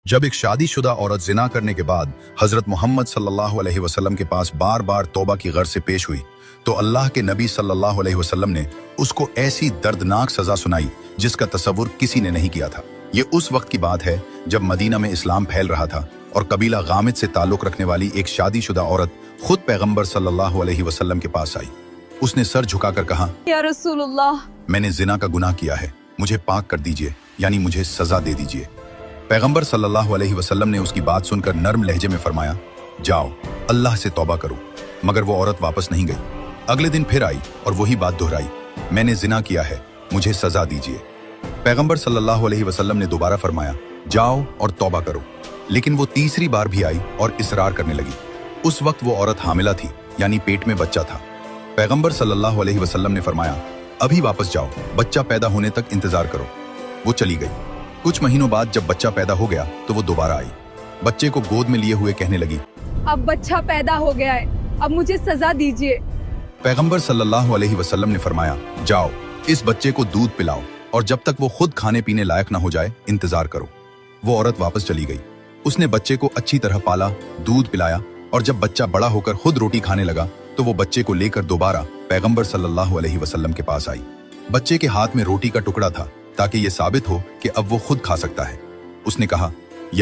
जब एक शादीशुदा औरत जिना करने के बाद हजरत मोहम्मद सल्लल्लाहु अलैहि वसल्लम के पास बार बार तौबा की गर्ज से पेश हुई तो अल्लाह के नबी सल्लल्लाहु अलैहि वसल्लम ने उसको ऐसी दर्दनाक सजा सुनाई जिसका तसव्वुर किसी ने नहीं किया था। ये उस वक्त की बात है जब मदीना में इस्लाम फैल रहा था और कबीला गामिद से ताल्लुक रखने वाली एक शादीशुदा औरत खुद पैगंबर सल्लल्लाहु अलैहि वसल्लम के पास आई। उसने सर झुकाकर कहा, या रसूलुल्लाह, मैंने जिना का गुनाह किया है, मुझे पाक कर दीजिए, यानी मुझे सजा दे दीजिए। पैगंबर सल्लल्लाहु अलैहि वसल्लम ने उसकी बात सुनकर नर्म लहजे में फरमाया, जाओ अल्लाह से तौबा करो। मगर वो औरत वापस नहीं गई। अगले दिन फिर आई और वही बात दोहराई, मैंने जिना किया है, मुझे सजा दीजिए। पैगंबर सल्लल्लाहु अलैहि वसल्लम ने दोबारा फरमाया, जाओ और तौबा करो। लेकिन वो तीसरी बार भी आई और इसरार करने लगी। उस वक्त वो औरत हामिला थी, यानी पेट में बच्चा था। पैगंबर सल्लल्लाहु अलैहि वसल्लम ने फरमाया, अभी वापस जाओ, बच्चा पैदा होने तक इंतजार करो। वो चली गई। कुछ महीनों बाद जब बच्चा पैदा हो गया तो वो दोबारा आई। बच्चे को गोद में लिए हुए कहने लगी, अब बच्चा पैदा हो गया है, अब मुझे सजा दीजिए। पैगंबर सल्लल्लाहु अलैहि वसल्लम ने फरमाया, जाओ इस बच्चे को दूध पिलाओ और जब तक वो खुद खाने पीने लायक ना हो जाए इंतजार करो। वो औरत वापस चली गई। उसने बच्चे को अच्छी तरह पाला, दूध पिलाया और जब बच्चा बड़ा होकर खुद रोटी खाने लगा तो वो बच्चे को लेकर दोबारा पैगंबर सल्लल्लाहु अलैहि वसल्लम के पास आई। बच्चे के हाथ में रोटी का टुकड़ा था ताकि ये साबित हो कि अब वो खुद खा सकता है। उसने कहा,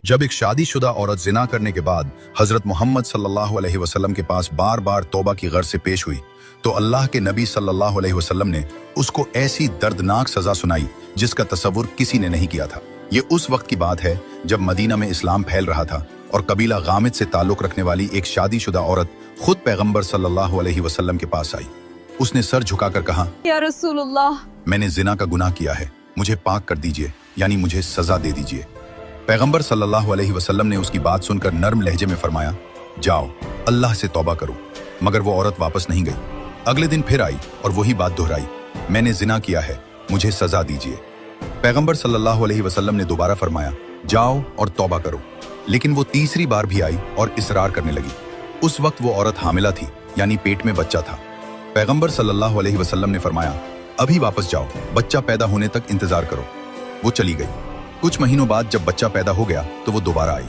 जब एक शादीशुदा औरत जिना करने के बाद हजरत मोहम्मद सल्लल्लाहु अलैहि वसल्लम के पास बार बार तौबा की गर्ज से पेश हुई तो अल्लाह के नबी सल्लल्लाहु अलैहि वसल्लम ने उसको ऐसी दर्दनाक सजा सुनाई जिसका तसव्वुर किसी ने नहीं किया था। ये उस वक्त की बात है जब मदीना में इस्लाम फैल रहा था और कबीला गामिद से ताल्लुक रखने वाली एक शादीशुदा औरत खुद पैगंबर सल्लल्लाहु अलैहि वसल्लम के पास आई। उसने सर झुकाकर कहा, या रसूलुल्लाह, मैंने जिना का गुनाह किया है, मुझे पाक कर दीजिए, यानी मुझे सजा दे दीजिए। पैगंबर सल्लल्लाहु अलैहि वसल्लम ने उसकी बात सुनकर नर्म लहजे में फरमाया, जाओ अल्लाह से तौबा करो। मगर वो औरत वापस नहीं गई। अगले दिन फिर आई और वही बात दोहराई, मैंने जिना किया है, मुझे सजा दीजिए। पैगंबर सल्लल्लाहु अलैहि वसल्लम ने दोबारा फरमाया, जाओ और तौबा करो। लेकिन वो तीसरी बार भी आई और इसरार करने लगी। उस वक्त वो औरत हामिला थी, यानी पेट में बच्चा था। पैगंबर सल्लल्लाहु अलैहि वसल्लम ने फरमाया, अभी वापस जाओ, बच्चा पैदा होने तक इंतजार करो। वो चली गई। कुछ महीनों बाद जब बच्चा पैदा हो गया तो वो दोबारा आई।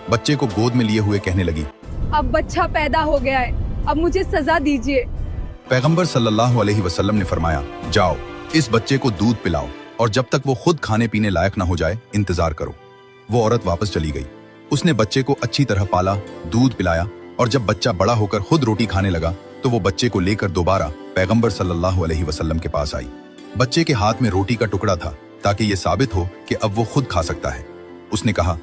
बच्चे को गोद में लिए हुए कहने लगी, अब बच्चा पैदा हो गया है, अब मुझे सजा दीजिए। पैगंबर सल्लल्लाहु अलैहि वसल्लम ने फरमाया, जाओ इस बच्चे को दूध पिलाओ और जब तक वो खुद खाने पीने लायक ना हो जाए इंतजार करो। वो औरत वापस चली गई। उसने बच्चे को अच्छी तरह पाला, दूध पिलाया और जब बच्चा बड़ा होकर खुद रोटी खाने लगा तो वो बच्चे को लेकर दोबारा पैगंबर सल्लल्लाहु अलैहि वसल्लम के पास आई। बच्चे के हाथ में रोटी का टुकड़ा था ताकि ये साबित हो कि अब वो खुद खा सकता है। उसने कहा,